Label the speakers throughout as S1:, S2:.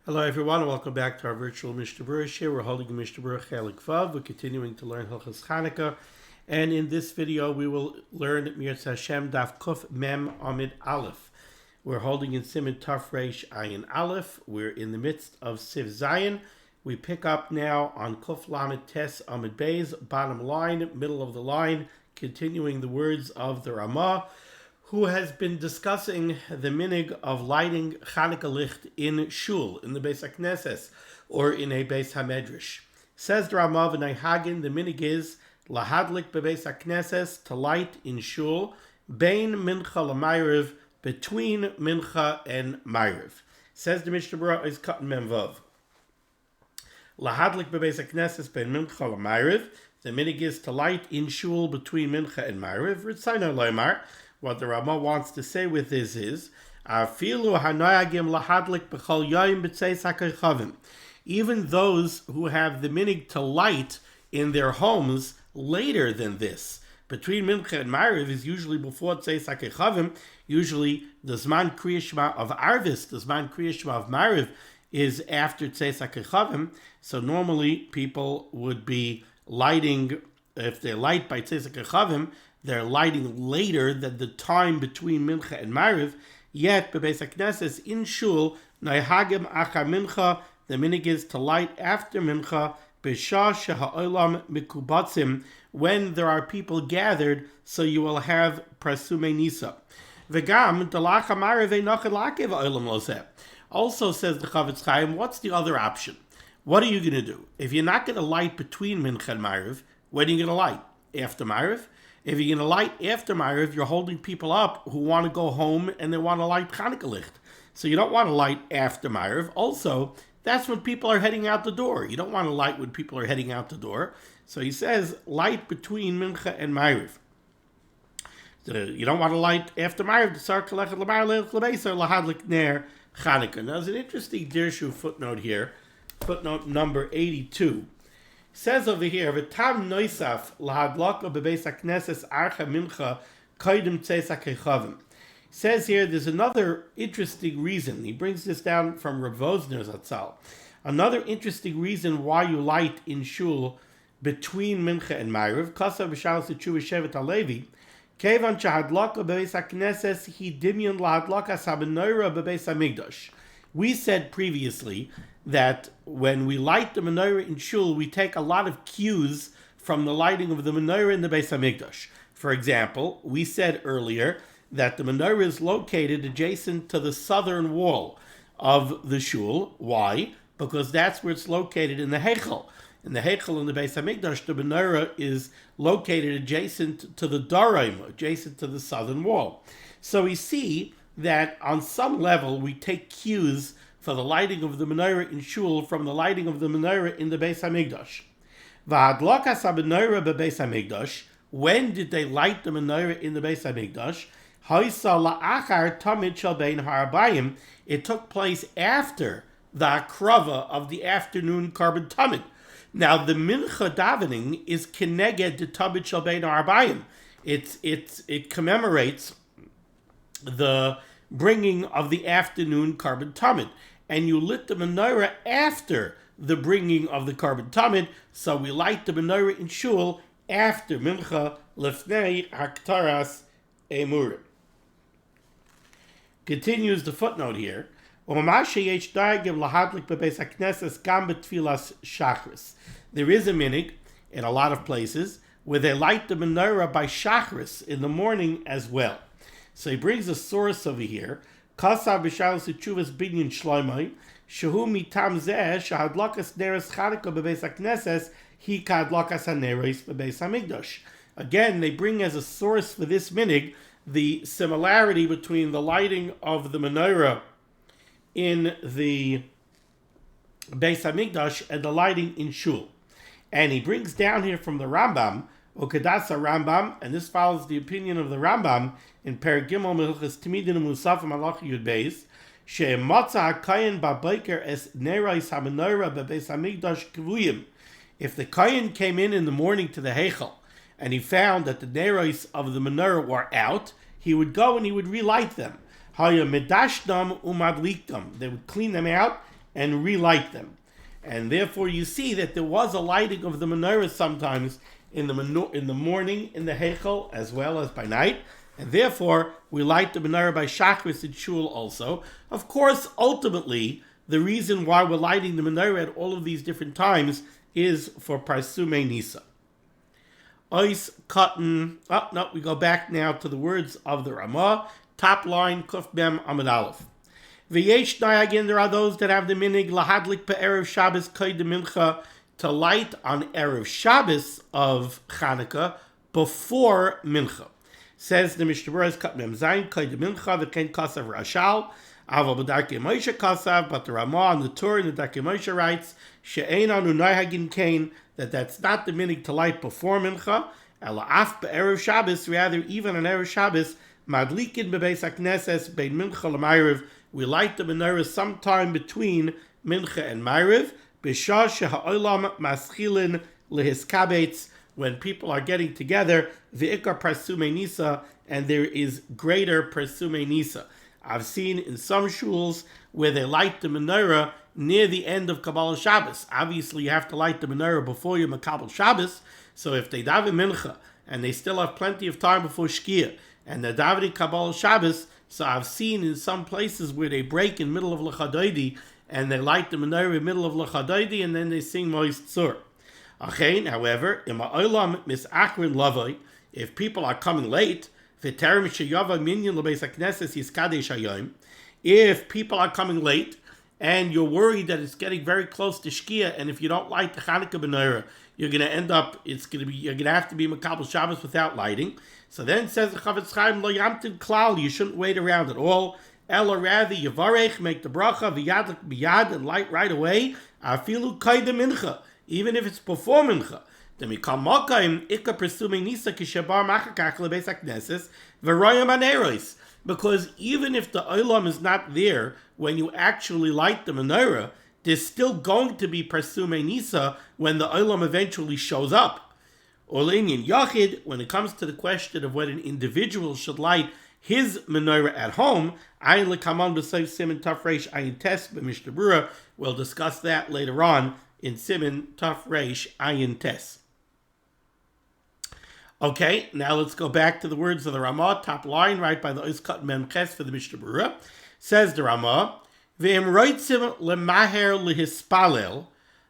S1: Hello everyone and welcome back to our virtual Mishnah Berurah here. We're holding Mishnah Berurah Chelik Vav. We're continuing to learn Hilchos Chanukah, and in this video we will learn Mirz Hashem Daf Kuf Mem Amid Aleph. We're holding in Siman Taf Reish Ayin Aleph. We're in the midst of Siv Zayin. We pick up now on Kuf Lamed Tes Amid Beis, bottom line, middle of the line, continuing the words of the Ramah, who has been discussing the minig of lighting Chanukah licht in Shul, in the Beis HaKnesses, or in a Beis HaMedrash. Says the Ramav and Hagin, the minig is lahadlik bebeis HaKnesses, to light in Shul, bein mincha l'mayriv, between mincha and mayriv. Says the Mishnah Berurah is cut in memvav. Lahadlik bebeis HaKnesses, bein mincha l'mayriv, the minig is to light in Shul between mincha and mayriv. Ritzayna loymar. What the Ramah wants to say with this is, even those who have the minig to light in their homes later than this, between Mincha and Ma'ariv is usually before Tzeis HaKechavim. Usually the Zman Kriya Shema of Arvis, the Zman Kriya Shema of Ma'ariv is after Tzeis HaKechavim. So normally people would be lighting, if they light by Tzeis HaKechavim, they're lighting later than the time between Mincha and Ma'ariv. Yet, bebeis HaKnesses in Shul, Nayhagim Achar Mincha, the minig is to light after Mincha, B'shah Sheha'olam Mikubatzim, when there are people gathered, so you will have Prasume Nisa. V'gam, Dalacha Ma'ariv Einachet Lakev Olam Loseh. Also says the Chavetz Chaim, what's the other option? What are you going to do? If you're not going to light between Mincha and Ma'ariv, when are you going to light? After Ma'ariv? If you're going to light after Ma'ariv, you're holding people up who want to go home and they want to light Chanukah licht. So you don't want to light after Ma'ariv. Also, that's when people are heading out the door. You don't want to light when people are heading out the door. So he says, light between Mincha and Ma'ariv. You don't want to light after Ma'ariv. Now, there's an interesting Dirshu footnote here. Footnote number 82. Says over here, "V'tam noisaf lahadlaka bebeis haknesses archa mincha kodim tzeis hakechavim." Says here, there's another interesting reason. He brings this down from Rav Vosner's Atzal. Another interesting reason why you light in Shul between Mincha and Ma'ariv. Kasav b'shalos tshuva shevet halevi. Kevan shahadlaka bebeis haknesses he dimyon lahadlaka Menorah bebeis hamikdash. We said previously that when we light the Menorah in Shul, we take a lot of cues from the lighting of the Menorah in the Beis HaMikdash. For example, we said earlier that the Menorah is located adjacent to the southern wall of the Shul. Why? Because that's where it's located in the Heichel. In the Heichel in the Beis HaMikdash, the Menorah is located adjacent to the Doraim, adjacent to the southern wall. So we see that on some level we take cues for the lighting of the Menorah in Shul from the lighting of the Menorah in the Beis HaMikdash. V'hadlokas ha-Menorah bebeis HaMikdash. When did they light the Menorah in the Beis HaMikdash? Ha'isa la'achar tamid shel bein ha'arbayim. It took place after the akrava of the afternoon carbon tamid. Now the mincha davening is keneged the tamid shel bein ha'arbayim. It commemorates the bringing of the afternoon carbon tamid. And you lit the Menorah after the bringing of the carbon tamid, so we light the Menorah in Shul after Mincha lefnei haktaras emurim. Continues the footnote here. There is a minig in a lot of places where they light the Menorah by shachris in the morning as well. So he brings a source over here. Kasav b'shalos tshuvas binyan shloimai shehu mitam zeh shehadlakas neres Chanukah bebeis haknesses hi ka'adlakas haneros bebeis hamikdash. Again, they bring as a source for this minig the similarity between the lighting of the Menorah in the Beis Hamikdash and the lighting in Shul. And he brings down here from the Rambam, Okadasa Rambam, and this follows the opinion of the Rambam in Perek Gimel Hilchos Timidin Musafim Malach Yud Beis, she'matza hakayin ba'boker es nerais hamenorah bebeis hamikdash kvuyim. If the kayin came in the morning to the Heichel and he found that the nerais of the Menorah were out, he would go and he would relight them. They would clean them out and relight them. And therefore you see that there was a lighting of the menorah sometimes in the morning in the Heichel as well as by night. And therefore we light the menorah by Shachris in Shul also. Of course, ultimately, the reason why we're lighting the menorah at all of these different times is for Parsumei Nisa. Ois cotton. Oh, no, we go back now to the words of the Ramah. Top line, Kuf Mem Amud Aleph. V'yesh again, there are those that have the minig lahadlik be'erev Shabbos koydem mincha, to light on erev Shabbos of Chanukah before mincha. Says the Mishnah Berurah cut mem zayin koydem mincha v'kein kasav rashal aval b'darkei Moshe kasav, but the Ramah on the Torah in the Darkei Moshe writes she'ein anu nohagin kain, that's not the minig to light before mincha, ela af be'erev Shabbos, rather even on erev Shabbos madlikin bebeis hakneses bein mincha l'mayrev. We light the menorah sometime between mincha and ma'ariv, b'shah sheha'olam maschilin lehiskabetz, when people are getting together, v'ikar parsumei nisa, and there is greater parsumei nisa. I've seen in some shuls where they light the menorah near the end of Kabbalah Shabbos. Obviously, you have to light the menorah before you makabel Shabbos. So if they daven mincha and they still have plenty of time before Shkia, and they're davening Kabbalah Shabbos, so I've seen in some places where they break in middle of L'Chadaydi and they light the menorah in middle of L'Chadaydi and then they sing Mois Tzur. Achein, however, in Ma'olam Misachrin Lavoi, if people are coming late, if people are coming late and you're worried that it's getting very close to Shkia, and if you don't light the Chanukah menorah, you're going to end up, you're going to have to be Makabel Shabbos without lighting. So then says the Chavetz Chaim, Lo Yamtin Klal, you shouldn't wait around at all. Ela rather, Yavarech, make the bracha, V'yad b'yad, and light right away. Afilu kaidem mincha, even if it's before mincha. Then we come Mokayim, Ikka Presumei Nisa, Kishabar Machakach, Lebeis HaKnesses, V'royam Menorahs. Because even if the olam is not there when you actually light the menorah, there's still going to be Parsumei Nisa when the olam eventually shows up. Olinian Yachid, when it comes to the question of when an individual should light his menorah at home, Ayin L'Kaman B'Seif Siman Taf Reish Ayin Tes B'Mishnah Berurah. We'll discuss that later on in Siman Taf Reish Ayin Tes. Okay, now let's go back to the words of the Ramah, top line, right by the Oiskat Mem Ches for the Mishnah Berurah. Says the Ramah, V'em roitzim lemaher lehispalel,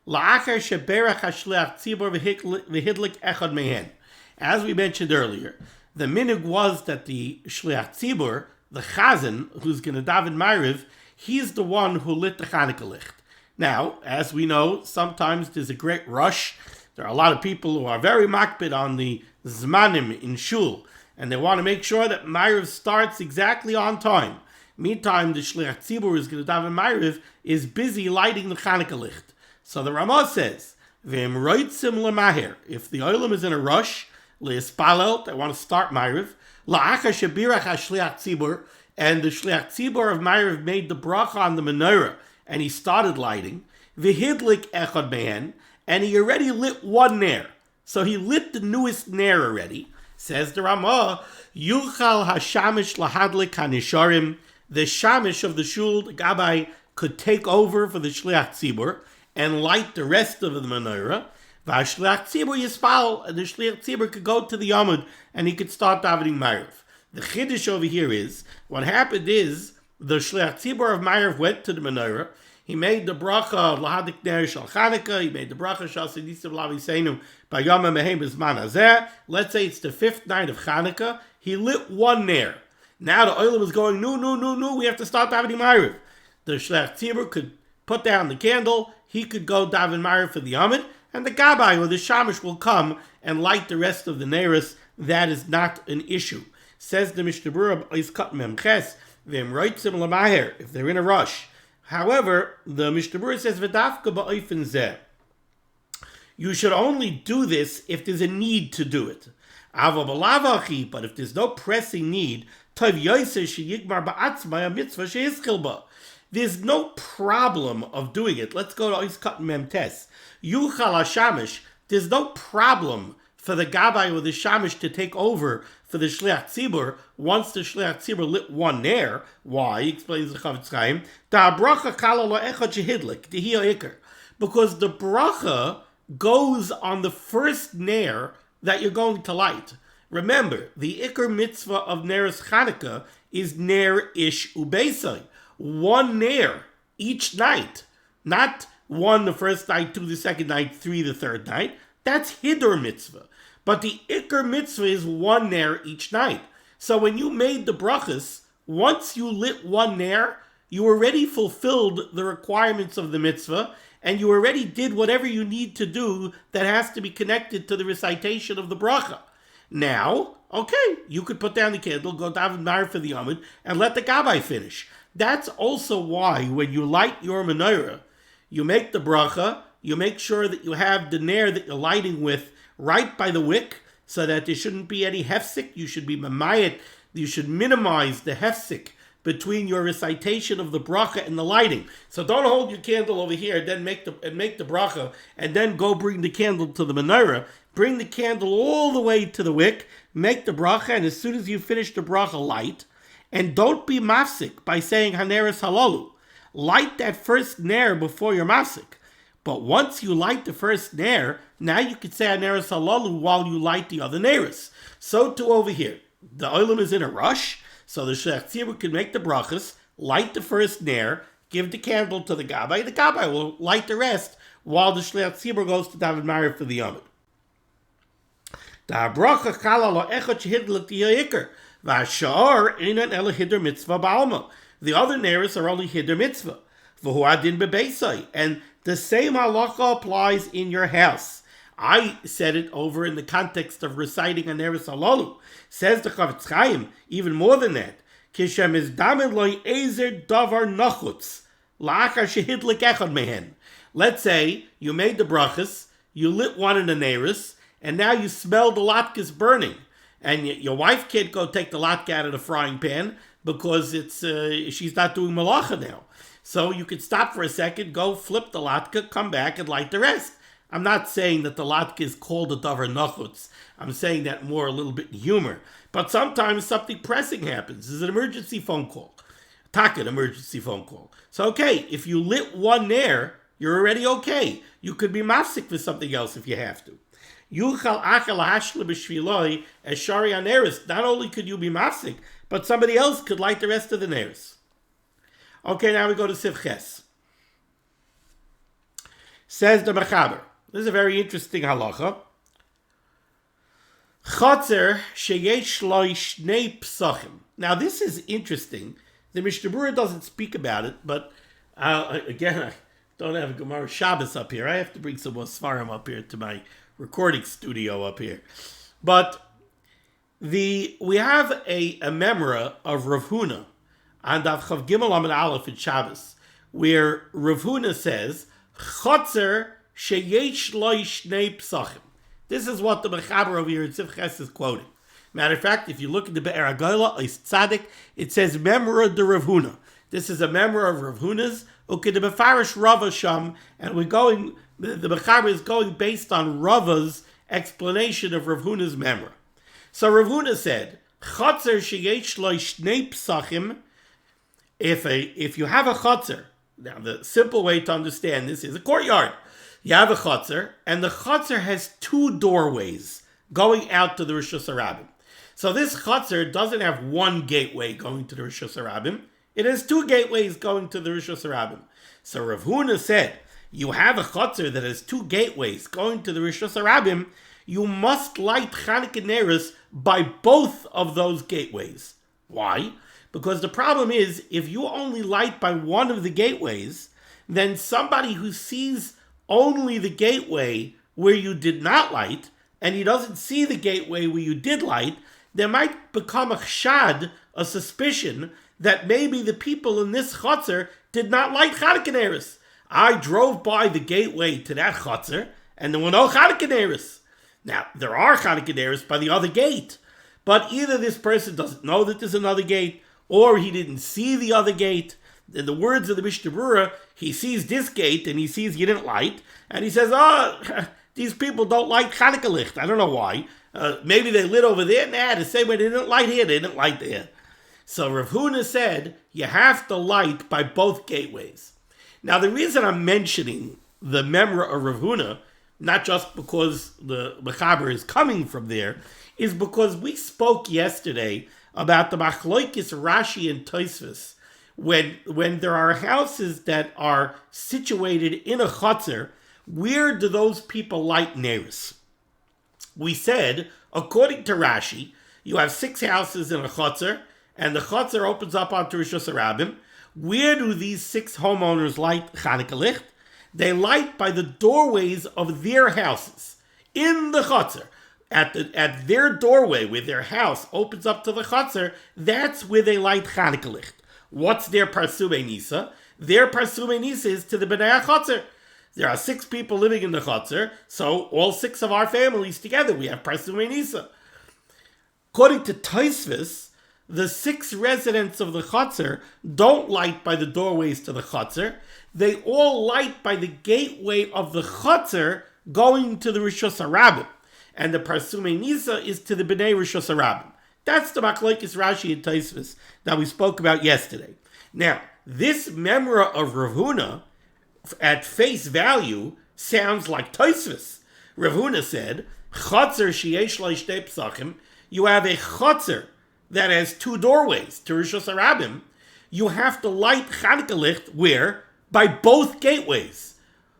S1: la'achar sheberach hashleach tzibor v'hidlik echad mehen. As we mentioned earlier, the minhag was that the shleach tzibor, the chazan, who's going to daven ma'ariv, he's the one who lit the Chanukah licht. Now, as we know, sometimes there's a great rush. There are a lot of people who are very makbid on the zmanim in Shul, and they want to make sure that ma'ariv starts exactly on time. Meantime, the shliach tzibur is going to daven ma'ariv is busy lighting the Chanukah licht. So the Ramah says, "V'em roitzim lemaher." If the olam is in a rush, leispalel, they want to start ma'ariv. La'achar shebirach hashliach tzibur, and the shliach tzibur of ma'ariv made the bracha on the menorah, and he started lighting. V'hidlik echad mehen, and he already lit one ner. So he lit the newest ner already. Says the Ramah, Yuchal hashamish lahadlik hanisharim. The shamish of the shul, the gabbai, could take over for the shliach tzibur and light the rest of the menorah. V'ashliach tzibur yispal, and the shliach tzibur could go to the yamud and he could start davening ma'ariv. The chiddush over here is, what happened is, the shliach tzibur of ma'ariv went to the menorah. He made the bracha of lahadik ner shal Chanukah. He made the bracha shal sedisav laviseinu b'yama mehem b'zman hazeh. Let's say it's the 5th night of Chanukah. He lit one ner. Now the oilam is going, no, we have to start davening ma'ariv. The shliach tzibur could put down the candle. He could go daven ma'ariv for the yamid, and the gabbai or the shamish will come and light the rest of the neris. That is not an issue. Says the Mishnah Berurah, Oiskat Mem Ches, V'em roitzim lemaher, if they're in a rush. However, the Mishnah Berurah says, V'dafka ba'ofen zeh. You should only do this if there's a need to do it. Ava b'lavachi, but if there's no pressing need, Tov yoseh sheyigmar ba'atzmai a mitzvah sheyischil ba. There's no problem of doing it. Let's go to Oiskat Mem Tes. Yuchal hashamish, there's no problem for the gabbai or the shamish to take over for the Shliach Tzibur once the Shliach Tzibur lit one ner. Why? Explains the Chavetz Chaim. Da bracha kala lo echad shehidlik dihi ha'ikar, because the bracha goes on the first ner that you're going to light. Remember, the ikar mitzvah of Neres Chanukah is ner ish ubeisai, one ner each night, not one the first night, two the second night, three the third night. That's hidur mitzvah. But the ikar mitzvah is one ner each night. So when you made the brachas, once you lit one ner, you already fulfilled the requirements of the mitzvah, and you already did whatever you need to do that has to be connected to the recitation of the bracha. Now, okay, you could put down the candle, go daven Menorah for the Amud, and let the gabbai finish. That's also why when you light your menorah, you make the bracha, you make sure that you have the ner that you're lighting with right by the wick, so that there shouldn't be any hefsik. You should be mamayit. You should minimize the hefsik between your recitation of the bracha and the lighting. So don't hold your candle over here, then make the bracha, and then go bring the candle to the menorah. Bring the candle all the way to the wick, make the bracha, and as soon as you finish the bracha, light. And don't be mafsik by saying haneres halalu. Light that first ner before you're mafsik. But once you light the first ner, now you can say haneres halalu while you light the other neres. So too over here. The olam is in a rush, so the Shliach Tzibur can make the brachas, light the first ner, give the candle to the gabbai. The gabbai will light the rest while the Shliach Tzibur goes to daven Menorah for the Amud. Da bracha kala lo echad shehidlik dihi ha'ikar, v'hashiur einan ela hidur mitzvah ba'alma. The other neres are only hidur mitzvah. V'hu adin bebeisai, and the same halacha applies in your house. I said it over in the context of reciting a neres halalu. Says the Chavetz Chaim, even more than that. Kishem is damin loy ezer davar nachutz la'achar shehidlik echad mehen. Let's say you made the brachas, you lit one in the neres, and now you smell the latkes burning. And your wife can't go take the latke out of the frying pan because she's not doing malacha now. So you could stop for a second, go flip the latke, come back and light the rest. I'm not saying that the latke is called a davar nachutz. I'm saying that more a little bit in humor. But sometimes something pressing happens. There's an emergency phone call. An emergency phone call. So okay, if you lit one ner, you're already okay. You could be mafsik for something else if you have to. Yuchal achal hashla b'shviloi as shari aneris. Not only could you be mafsik, but somebody else could light the rest of the neres. Okay, now we go to Sivches. Says the Mechaber. This is a very interesting halacha. Chotzer sheyesh lo shnei psachim. Now this is interesting. The Mishnah Berurah doesn't speak about it, but again, I don't have a Gemara Shabbos up here. I have to bring some more Svarim up here to my recording studio up here. But we have a Menorah of Rav Huna on Daf Chav Gimel Amud Aleph in Shabbos, where Rav Huna says, Chotzer sheyesh lo shnei psachim. This is what the Mechaber over here in Sivches is quoting. Matter of fact, if you look at the Be'er HaGoyla, Ois Tzadik, it says Menorah de Rav Huna. This is a Menorah of Rav Huna's. Okay, the Mefarish Rava Sham, and the Mechaber is going based on Rava's explanation of Rav Huna's Menorah. So Rav Huna said, Chotzer sheyesh lo shnei psachim. If you have a chotzer, now the simple way to understand this is a courtyard. You have a chotzer, and the chotzer has two doorways going out to the Rishus Harabim. So this chotzer doesn't have one gateway going to the Rishus Harabim. It has two gateways going to the Rishus Harabim. So Rav Huna said, you have a chotzer that has two gateways going to the Rishus Harabim, you must light Chanukah neres by both of those gateways. Why? Because the problem is, if you only light by one of the gateways, then somebody who sees only the gateway where you did not light, and he doesn't see the gateway where you did light, there might become a chshad, a suspicion, that maybe the people in this chotzer did not light Chanukah neres. I drove by the gateway to that chotzer, and there were no Chanukah neres. Now, there are Chanukah neres by the other gate, but either this person doesn't know that there's another gate, or he didn't see the other gate. In the words of the Mishnah Berurah, he sees this gate and he sees you didn't light, and he says, these people don't light Chanukah licht. I don't know why. Maybe they lit over there. Nah, the same way they didn't light here, they didn't light there. So Rav Huna said, you have to light by both gateways. Now, the reason I'm mentioning the Menorah of Rav Huna, not just because the Mechaber is coming from there, is because we spoke yesterday about the Machloikis Rashi and Tosfos. When there are houses that are situated in a chutzner, where do those people light neros? We said, according to Rashi, you have 6 houses in a chutzner, and the chutzner opens up onto Rishus HaRabim. Where do these 6 homeowners light Chanukah licht? They light by the doorways of their houses in the chutzner. At their doorway, where their house opens up to the chutzner, that's where they light Chanukah licht. What's their Parsumei Nisa? Their Parsumei Nisa is to the Bnei HaChutzner. There are 6 people living in the chutzner, so all 6 of our families together, we have Parsumei Nisa. According to Tosfos, the 6 residents of the chutzner don't light by the doorways to the chutzner. They all light by the gateway of the chutzner going to the Rishus HaRabim. And the Parsumei Nisa is to the Bnei Rishus HaRabim. That's the Machlokes Rashi and Tosfos that we spoke about yesterday. Now, this Menorah of Rav Huna, at face value, sounds like Tosfos. Rav Huna said, Chotzer sheyesh lo shtei psachim, you have a chotzer that has 2 doorways to Rishus HaRabim. You have to light Chanukah licht where? By both gateways.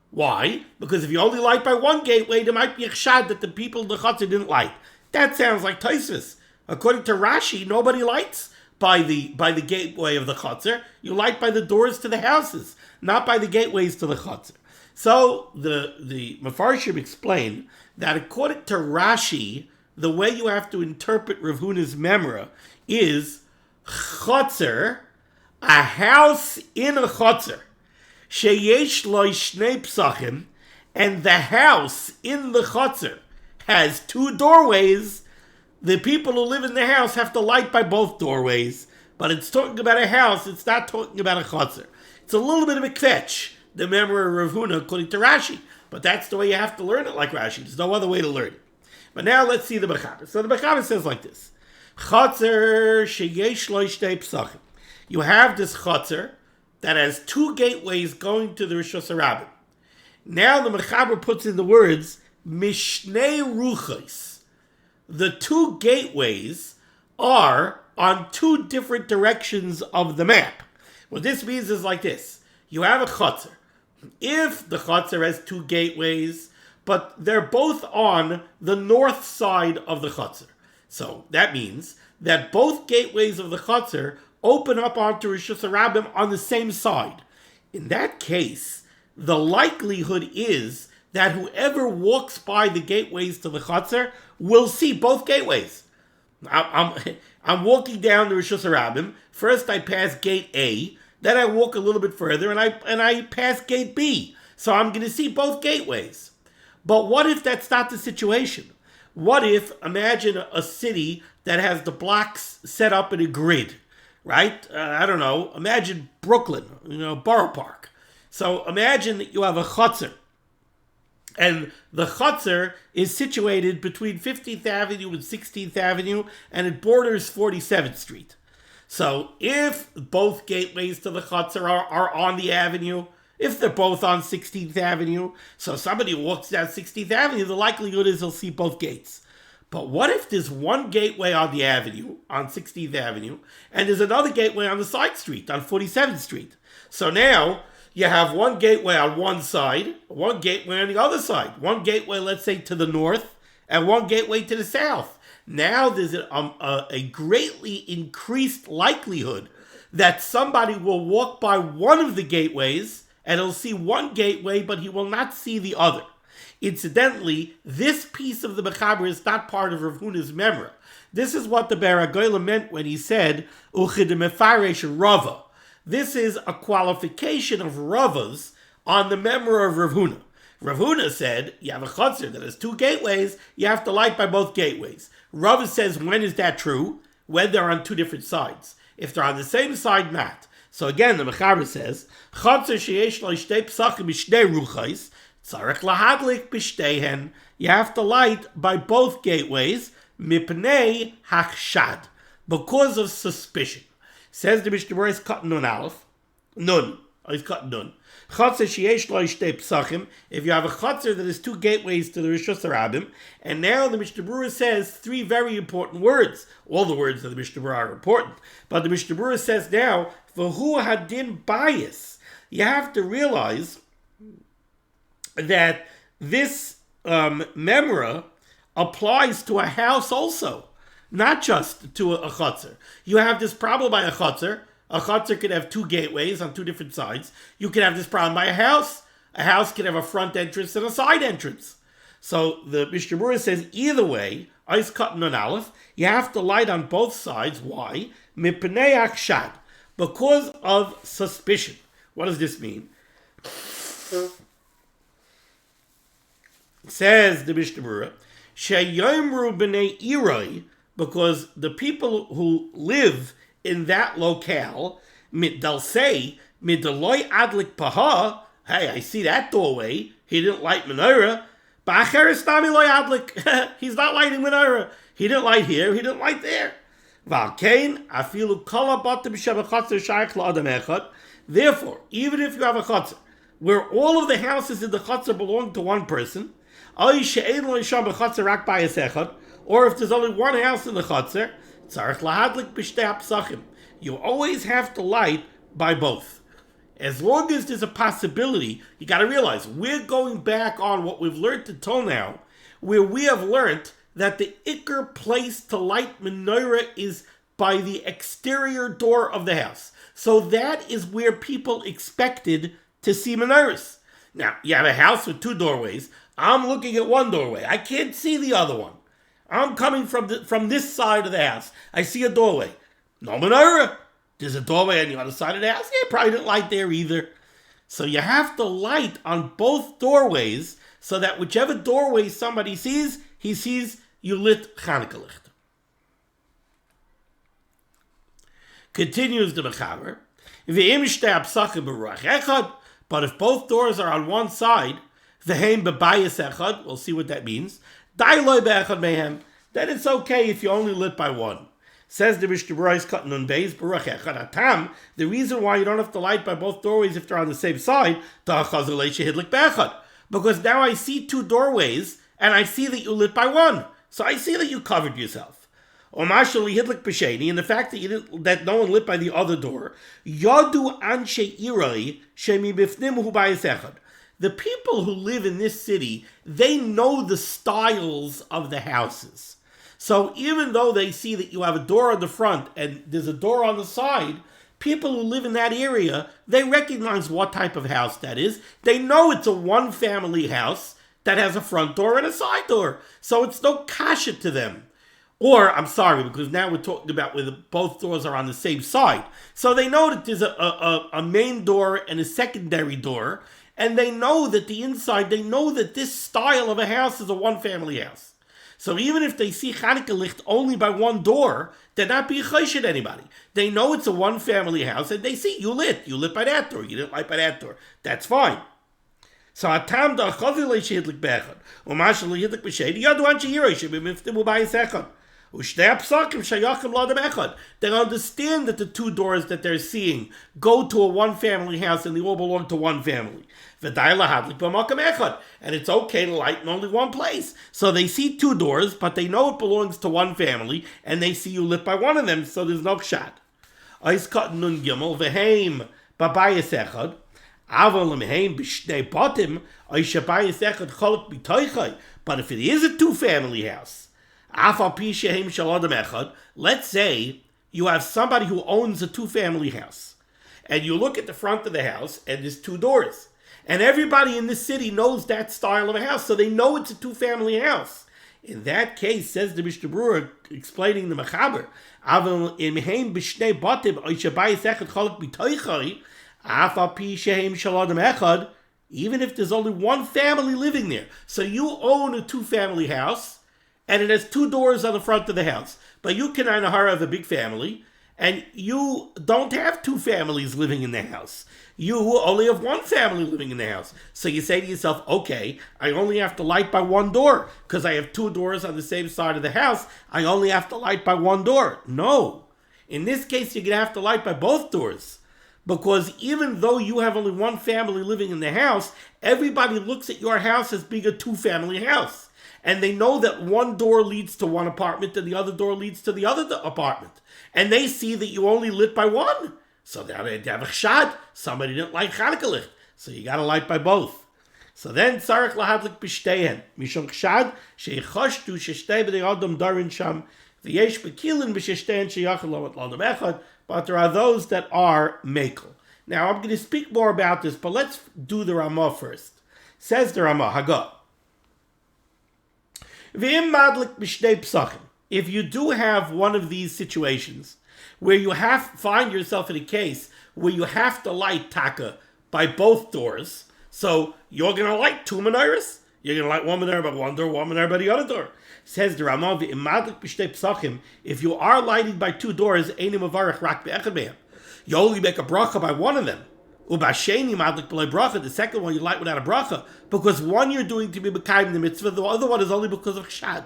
S1: Why? Because if you only light by one gateway, there might be a chshad that the people in the chotzer didn't light. That sounds like Tosfos. According to Rashi, nobody lights by the gateway of the chutzner. You light by the doors to the houses, not by the gateways to the chutzner. So the Mefarshim explain that according to Rashi, the way you have to interpret Rav Huna's Menorah is chutzner, a house in a chutzner, sheyesh lo shnei psachim, and the house in the chutzner has 2 doorways. The people who live in the house have to light by both doorways, but it's talking about a house, it's not talking about a chutzner. It's a little bit of a kvetch, the Menorah of Rav Huna, according to Rashi, but that's the way you have to learn it like Rashi. There's no other way to learn it. But now let's see the Mechaber. So the Mechaber says like this, Chutzner sheyesh lo shtei psachim. You have this chutzner that has 2 gateways going to the Rishus HaRabim. Now the Mechaber puts in the words, Mishnei Ruchos. The 2 gateways are on 2 different directions of the map. What this means is like this. You have a chutzner. If the chutzner has 2 gateways, but they're both on the north side of the chutzner. So that means that both gateways of the chutzner open up onto Rishus HaRabim on the same side. In that case, the likelihood is that whoever walks by the gateways to the chutzner will see both gateways. I'm walking down the Rishus HaRabim. First I pass gate A, then I walk a little bit further and I pass gate B. So I'm going to see both gateways. But what if that's not the situation? What if, imagine a city that has the blocks set up in a grid, right? I don't know, imagine Brooklyn, Borough Park. So imagine that you have a chutzner. And the chutzner is situated between 15th Avenue and 16th Avenue, and it borders 47th Street. So if both gateways to the chutzner are on the avenue, if they're both on 16th Avenue, so somebody walks down 16th Avenue, the likelihood is he'll see both gates. But what if there's one gateway on the avenue, on 16th Avenue, and there's another gateway on the side street, on 47th Street? So now you have one gateway on one side, one gateway on the other side. One gateway, let's say, to the north, and one gateway to the south. Now there's a greatly increased likelihood that somebody will walk by one of the gateways, and he'll see one gateway, but he will not see the other. Incidentally, this piece of the Mechaber is not part of Rav Huna's Menorah. This is what the Ber HaGoyla meant when he said, Uchidemefaresh Rava. This is a qualification of Ravas on the Menorah of Rav Huna. Rav Huna said, you have a chutzner that has 2 gateways, you have to light by both gateways. Rava says, when is that true? When they're on 2 different sides. If they're on the same side, not. So again, the Mechaber says, chutzner sheyesh lo shtei psachim mishnei ruchos. Tzarech lahadlik b'shteihen. You have to light by both gateways, mipnei hachshad, because of suspicion. Says the Mishnah Berurah is cut nun aleph. Nun. He's cut nun. Chatzar sheyesh lo shtei psachim. If you have a chatzar that is two gateways to the Rishus Harabim, and now the Mishnah Berurah says three very important words. All the words of the Mishnah Berurah are important, but the Mishnah Berurah says now, v'hu hadin bias. You have to realize that this Menorah applies to a house also, not just to a chutzner. You have this problem by a chutzner. A chutzner could have two gateways on two different sides. You could have this problem by a house. A house could have a front entrance and a side entrance. So the Mishnah Berurah says either way, Eis Katan on Aleph, you have to light on both sides. Why? Mipnei akshad, because of suspicion. What does this mean? Says the Mishnah Berurah, Sheyomru b'nei Iroi, because the people who live in that locale, they'll say, Midaloi adlik paha, hey, I see that doorway, he didn't light Menorah, ba'acheres nami loy adlik, he's not lighting Menorah, he didn't light here, he didn't light there. V'alkein, afilu kol habatim shebachatzer shayach la'adam echad, therefore, even if you have a chatzar, where all of the houses in the chatzar belong to one person, or if there's only one house in the chatzar, you always have to light by both. As long as there's a possibility, you got to realize we're going back on what we've learned until now, where we have learned that the ikr place to light menorah is by the exterior door of the house. So that is where people expected to see menorahs. Now, you have a house with two doorways. I'm looking at one doorway. I can't see the other one. I'm coming from this side of the house. I see a doorway. No menorah. There's a doorway on the other side of the house. Yeah, probably didn't light there either. So you have to light on both doorways so that whichever doorway somebody sees, he sees you lit Chanukah licht. Continues the Mechaber. But if both doors are on one side, we'll see what that means. Then it's okay if you only lit by one. Says the Mishnah Berurah, the reason why you don't have to light by both doorways if they're on the same side, because now I see two doorways and I see that you lit by one. So I see that you covered yourself. And the fact that no one lit by the other door, the people who live in this city, they know the styles of the houses. So even though they see that you have a door on the front and there's a door on the side, people who live in that area, they recognize what type of house that is. They know it's a one-family house that has a front door and a side door. So it's no kasha to them. Or, I'm sorry, because now we're talking about where both doors are on the same side. So they know that there's a main door and a secondary door. And they know that the inside, they know that this style of a house is a one-family house. So even if they see Chanukah licht only by one door, they're not being choshed at anybody. They know it's a one-family house, and they see you lit by that door, you didn't light by that door. That's fine. So atam da chazilei shehidlik bechad, umashal yidlik b'shed, yadu anchi yiroi shebimiftimu b'ayis echad. They understand that the two doors that they're seeing go to a one-family house and they all belong to one family. And it's okay to light in only one place. So they see two doors, but they know it belongs to one family, and they see you lit by one of them, so there's no pshat. But if it is a two-family house, let's say you have somebody who owns a two-family house, and you look at the front of the house, and there's two doors. And everybody in the city knows that style of a house, so they know it's a two-family house. In that case, says the Mishnah Berurah, explaining the Mechaber, even if there's only one family living there, so you own a two-family house, and it has two doors on the front of the house. But you can have a big family, and you don't have two families living in the house. You only have one family living in the house. So you say to yourself, okay, I only have to light by one door because I have two doors on the same side of the house. I only have to light by one door. No. In this case, you're going to have to light by both doors. Because even though you have only one family living in the house, everybody looks at your house as being a two-family house. And they know that one door leads to one apartment and the other door leads to the other apartment. And they see that you only lit by one. So now they have a chshad. Somebody didn't light Chanukah licht. So you got to light by both. So then, tzarich lahadlik b'shteihen. Mishum chshad, sheichashtu sheshtei b'nei adam darin sham, v'yesh b'kilin b'sheshteihen sheyachal lo et l'adam echad. But there are those that are mekel. Now, I'm going to speak more about this, but let's do the Ramah first. Says the Ramah, Hagah. V'im madlik b'shtei psachim. If you do have one of these situations where you find yourself in a case where you have to light taka by both doors, so you're going to light two menorahs. You're going to light one menorah by one door, one menorah by the other door. Says the Ramah, if you are lighting by two doors, you only make a bracha by one of them. The second one you light without a bracha, because one you're doing to be mekayim the mitzvah, the other one is only because of chshad.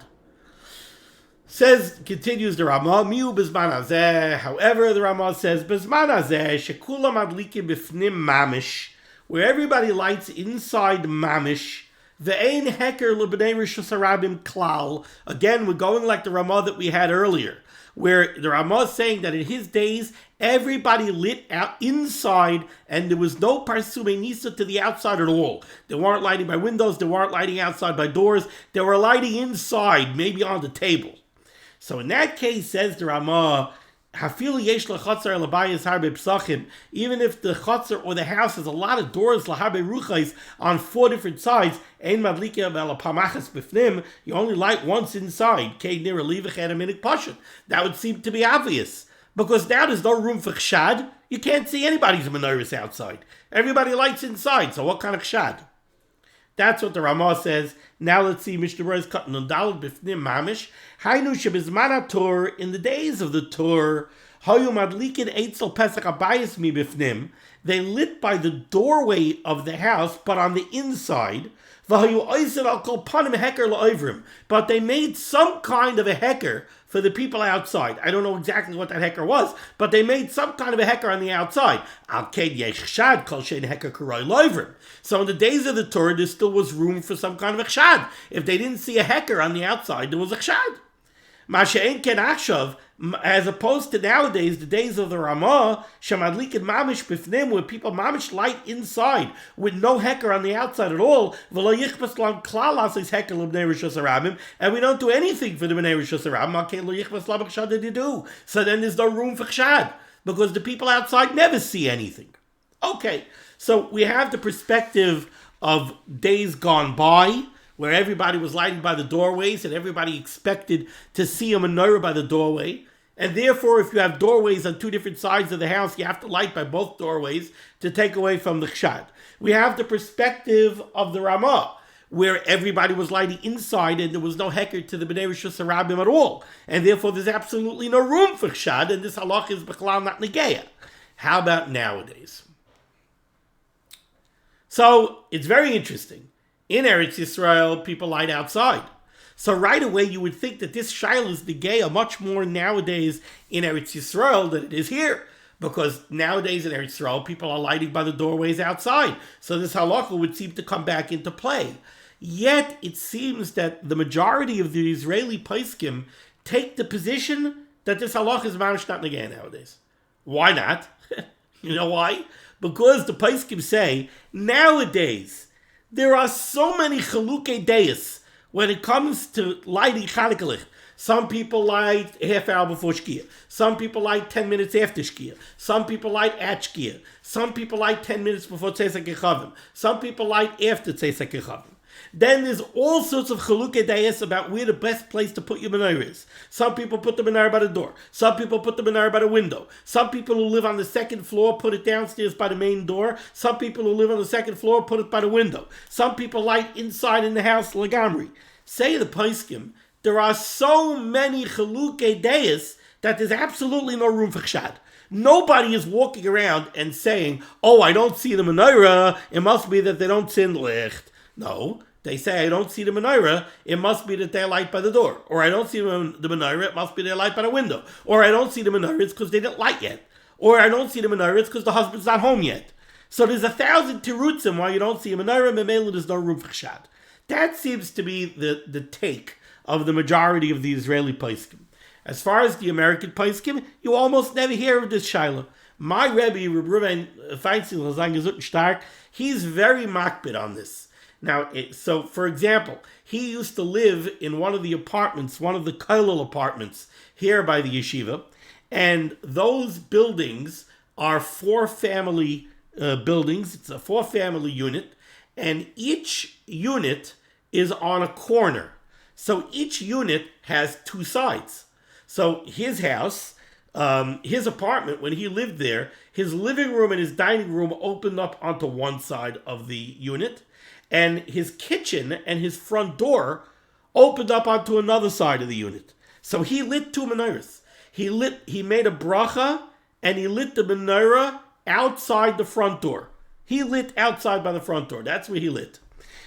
S1: Continues the Ramah, miu bezman hazeh. However, the Ramah says, bezman hazeh, shekulam adlikim b'fnim mamish, where everybody lights inside mamish, ve'ein heker l'bnei rishus harabim klal. Again, we're going like the Ramah that we had earlier, where the Ramah is saying that in his days, everybody lit out inside, and there was no parsume nisa to the outside at all. They weren't lighting by windows, they weren't lighting outside by doors, they were lighting inside, maybe on the table. So in that case, says the Ramah, even if the chutzner or the house has a lot of doors on four different sides, you only light once inside. That would seem to be obvious, because now there's no room for chshad. You can't see anybody's menorahs outside. Everybody lights inside, so what kind of chshad? That's what the Ramah says. Now let's see Mishnah Berurah is cutting on Daled Bifnim Mamish. Hainu shebizman HaTorah, in the days of the Torah, Hayu Madlikin Eitzel Pesach Abayis Mi Bifnim, they lit by the doorway of the house, but on the inside. V'hayu Oisid Al Kol Panim Heker La'Oivrim, but they made some kind of a heker for the people outside. I don't know exactly what that heker was, but they made some kind of a heker on the outside. Al Keid Yesh Chshad Kol Shein Heker Karoi La'Oivrim. So in the days of the Torah, there still was room for some kind of a chshad. If they didn't see a heker on the outside, there was a chshad. Masha'en Ken Achshav, as opposed to nowadays, the days of the Ramah, Shamadlikin Mamish Bifnim, where people Mamish light inside with no heker on the outside at all, and we don't do anything for the Bnei Rishus Harabim. So then there's no room for chshad, because the people outside never see anything. Okay, so we have the perspective of days gone by, where everybody was lighting by the doorways and everybody expected to see a menorah by the doorway. And therefore, if you have doorways on two different sides of the house, you have to light by both doorways to take away from the chshad. We have the perspective of the Ramah, where everybody was lighting inside and there was no heker to the Bnei Rishus Harabim at all. And therefore, there's absolutely no room for chshad, and this halach is b'chlal not negeya. How about nowadays? So, it's very interesting. In Eretz Yisrael, people light outside. So right away, you would think that this shaila is negeya much more nowadays in Eretz Yisrael than it is here. Because nowadays in Eretz Yisrael, people are lighting by the doorways outside. So this halacha would seem to come back into play. Yet, it seems that the majority of the Israeli poskim take the position that this halacha is mamish not negeya nowadays. Why not? You know why? Because the poskim say, nowadays, there are so many chalukei deis when it comes to lighting Chanukah licht. Some people light a half hour before Shkia. Some people light 10 minutes after Shkia. Some people light at Shkia. Some people light 10 minutes before Tzeisak Yechavim. Some people light after Tzeisak Yechavim. Then there's all sorts of chalukei deis about where the best place to put your menorah is. Some people put the menorah by the door. Some people put the menorah by the window. Some people who live on the second floor put it downstairs by the main door. Some people who live on the second floor put it by the window. Some people light inside in the house lagamri. Say the poskim, there are so many chalukei deis that there's absolutely no room for chshad. Nobody is walking around and saying, oh, I don't see the menorah, it must be that they don't sin licht. No, they say, I don't see the menorah, it must be that they're light by the door. Or I don't see the menorah, it must be they're light by the window. Or I don't see the menorah, it's because they didn't light yet. Or I don't see the menorah, it's because the husband's not home yet. So there's 1,000 tirutzim why you don't see a menorah, memela there's no room for chshad. That seems to be the take of the majority of the Israeli poskim. As far as the American poskim, you almost never hear of this shaila. My Rebbe, Reuven Feinstein, Lazang Stark, he's very makbid on this. Now, so for example, he used to live in one of the apartments, one of the kollel apartments here by the yeshiva, and those buildings are 4-family buildings. It's a 4-family unit, and each unit is on a corner. So each unit has 2 sides. So his house, his apartment, when he lived there, his living room and his dining room opened up onto one side of the unit, and his kitchen and his front door opened up onto another side of the unit. So he lit 2 menorahs. He made a bracha, and he lit the menorah outside the front door. He lit outside by the front door. That's where he lit.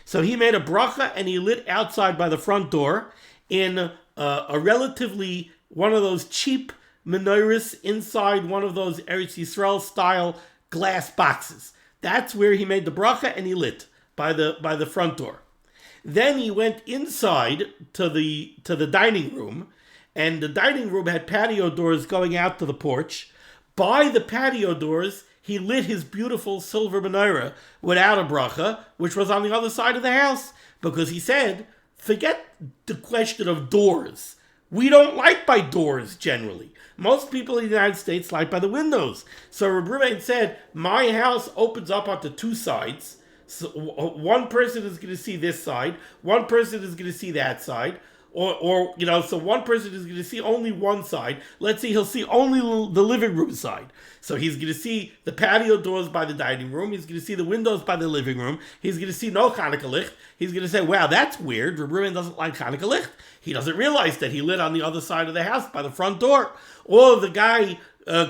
S1: So he made a bracha, and he lit outside by the front door in a relatively, one of those cheap menorahs inside one of those Eretz Yisrael style glass boxes. That's where he made the bracha, and he lit by the front door. Then he went inside to the dining room, and the dining room had patio doors going out to the porch. By the patio doors, he lit his beautiful silver menorah without a bracha, which was on the other side of the house, because he said, forget the question of doors. We don't light by doors generally. Most people in the United States light by the windows. So Reb Reuven said, my house opens up onto 2 sides. So one person is going to see this side, one person is going to see that side, or so one person is going to see only one side. Let's say he'll see only the living room side. So he's going to see the patio doors by the dining room. He's going to see the windows by the living room. He's going to see no Chanukah licht. He's going to say, wow, that's weird. Reb Reuven doesn't like Chanukah licht. He doesn't realize that he lit on the other side of the house by the front door. Or the guy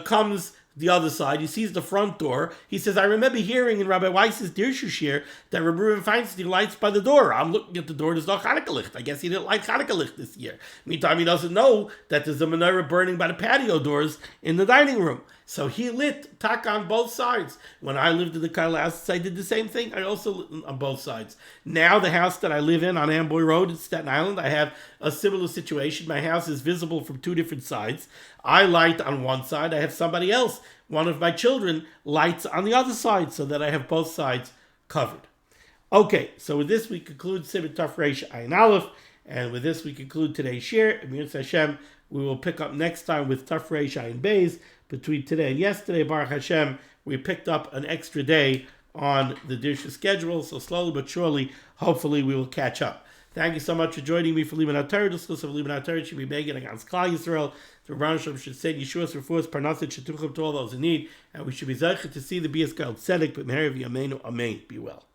S1: comes the other side, he sees the front door, he says, I remember hearing in Rabbi Weiss's Dirshu shiur that Reb Reuven Feinstein lights by the door. I'm looking at the door, there's no Chanukah licht. I guess he didn't like Chanukah licht this year. Meantime, he doesn't know that there's a menorah burning by the patio doors in the dining room. So he lit tak on both sides. When I lived in the kollel house, I did the same thing. I also lit on both sides. Now the house that I live in on Amboy Road in Staten Island, I have a similar situation. My house is visible from 2 different sides. I light on one side. I have somebody else, one of my children, lights on the other side so that I have both sides covered. Okay, so with this we conclude Siman Taf Reish Ayin Aleph, and with this we conclude today's shiur. Emir Hashem, we will pick up next time with Taf Reish Ayin Beis. Between today and yesterday, Baruch Hashem, we picked up an extra day on the Dirshu schedule, so slowly but surely, hopefully we will catch up. Thank you so much for joining me for limud HaTorah. Discuss of limud HaTorah should be making against Klal Yisrael. The Rebbeinu Shalom should say Yeshua's refuahs parnasit shetuchim to all those in need, and we should be zeicher to see the Bias Gal Tzedek, but Menorah Yameinu Amen. Be well.